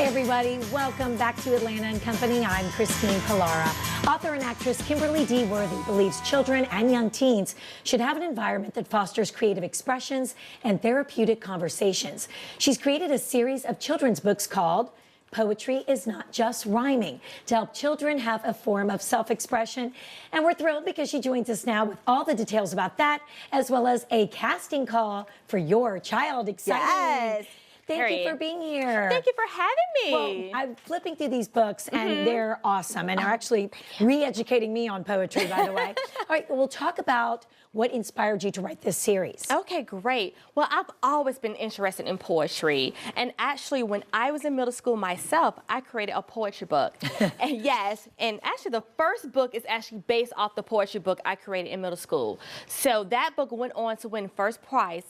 Hi, everybody. Welcome back to Atlanta & Company. I'm Christine Pilara. Author and actress Kimberly D believes children and young teens should have an environment that fosters creative expressions and therapeutic conversations. She's created a series of children's books called Poetry is Not Just Rhyming, to help children have a form of self-expression. And we're thrilled because she joins us now with all the details about that, as well as a casting call for your child. Exciting. Yes. Thank you for being here. Thank you for having me. Well, I'm flipping through these books, and they're awesome, and they're actually re-educating me on poetry, by the way. All right, we'll talk about what inspired you to write this series. Okay, great. Well, I've always been interested in poetry, and actually, when I was in middle school myself, I created a poetry book. And yes, and actually, the first book is actually based off the poetry book I created in middle school. So that book went on to win first prize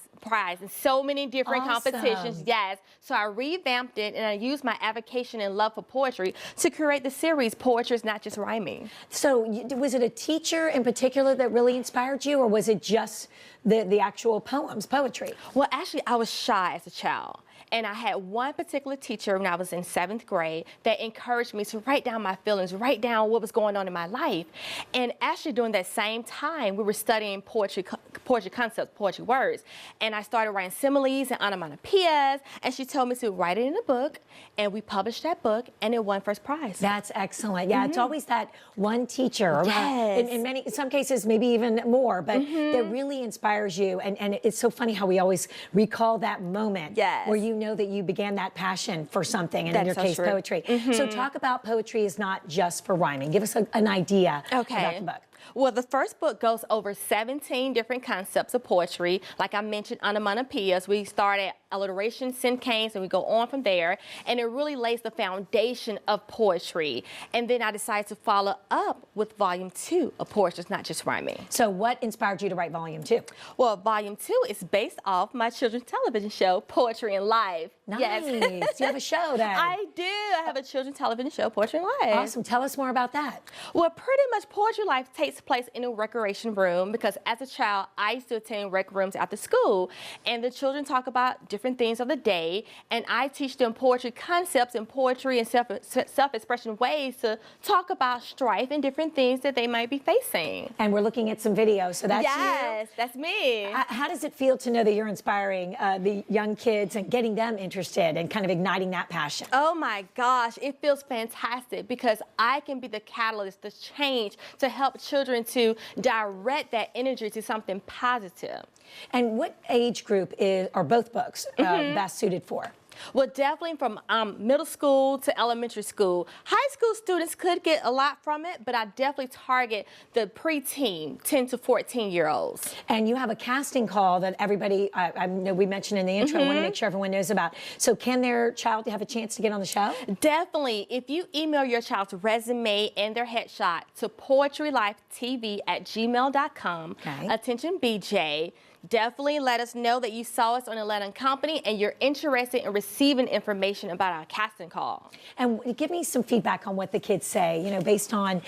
in so many different competitions. Yes. So I revamped it, and I used my avocation and love for poetry to create the series Poetry is Not Just Rhyming. So was it a teacher in particular that really inspired you, or was it just the actual poems, poetry? Well, actually, I was shy as a child. And I had one particular teacher when I was in 7th grade that encouraged me to write down my feelings, write down what was going on in my life. And actually during that same time, we were studying poetry concepts, poetry words. And I started writing similes and onomatopoeias, and she told me to write it in a book, and we published that book, and it won first prize. That's excellent. Yeah, it's always that one teacher, yes. in some cases maybe even more, but that really inspires you. And it's so funny how we always recall that moment where you know that you began that passion for something, and in your case, poetry. So talk about Poetry is Not Just for Rhyming. Give us an idea about the book. Well, the first book goes over 17 different concepts of poetry. Like I mentioned, onomatopoeias. We start at alliteration, syncanes, and we go on from there. And it really lays the foundation of poetry. And then I decided to follow up with Volume 2 of Poetry is Not Just Rhyming. So what inspired you to write Volume 2? Well, Volume 2 is based off my children's television show, Poetry and Live. Nice. Yes. You have a show then. I do. I have a children's television show, Poetry and Live. Awesome. Tell us more about that. Well, pretty much Poetry Life takes place in a recreation room, because as a child, I used to attend rec rooms after school, and the children talk about different things of the day, and I teach them poetry concepts and poetry and self-expression ways to talk about strife and different things that they might be facing. And we're looking at some videos, so that's you? Yes, that's me. How does it feel to know that you're inspiring the young kids and getting them interested and kind of igniting that passion? Oh my gosh, it feels fantastic, because I can be the catalyst, the change to help children to direct that energy to something positive. And what age group are both books best suited for? Well, definitely from middle school to elementary school. High school students could get a lot from it, but I definitely target the preteen, 10 to 14-year-olds. And you have a casting call that everybody, I know we mentioned in the intro, I want to make sure everyone knows about. So can their child have a chance to get on the show? Definitely. If you email your child's resume and their headshot to poetrylifetv@gmail.com, attention BJ, definitely let us know that you saw us on Atl Company and you're interested in receiving information about our casting call. And give me some feedback on what the kids say, you know, based on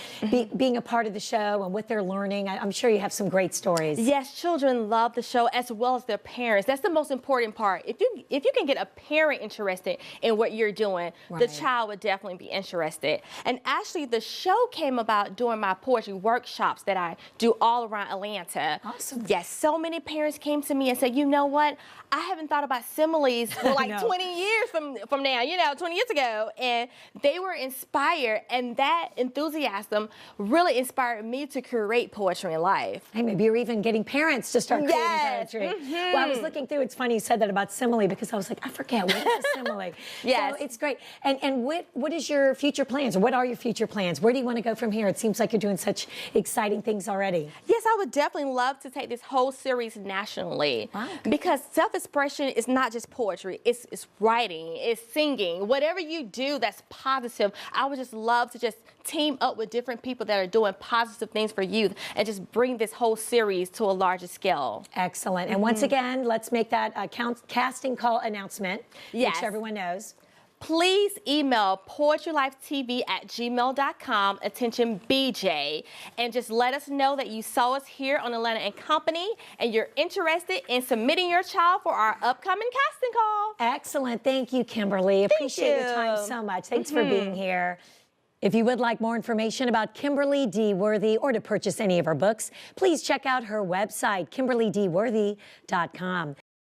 being a part of the show and what they're learning. I'm sure you have some great stories. Yes, children love the show as well as their parents. That's the most important part. If you can get a parent interested in what you're doing, the child would definitely be interested. And actually, the show came about during my poetry workshops that I do all around Atlanta. Awesome. Yes, so many parents came to me and said, you know what, I haven't thought about similes for like 20 years from now, 20 years ago. And they were inspired, and that enthusiasm really inspired me to create Poetry in Life. Hey, maybe you're even getting parents to start creating poetry. Well, I was looking through, it's funny you said that about simile, because I was like, I forget, what is a simile? Yes. So it's great. And what is your future plans, or what are your future plans? Where do you want to go from here? It seems like you're doing such exciting things already. Yes, I would definitely love to take this whole series nationally, because self-expression is not just poetry, it's writing, it's singing, whatever you do that's positive. I would just love to just team up with different people that are doing positive things for youth and just bring this whole series to a larger scale. Excellent. And once again, let's make that casting call announcement, which everyone knows. please email poetrylifetv@gmail.com, attention BJ, and just let us know that you saw us here on Atlanta and Company and you're interested in submitting your child for our upcoming casting call. Excellent. Thank you, Kimberly. Appreciate your time so much. Thanks for being here. If you would like more information about Kimberly D. Worthy or to purchase any of her books, please check out her website, KimberlyDworthy.com.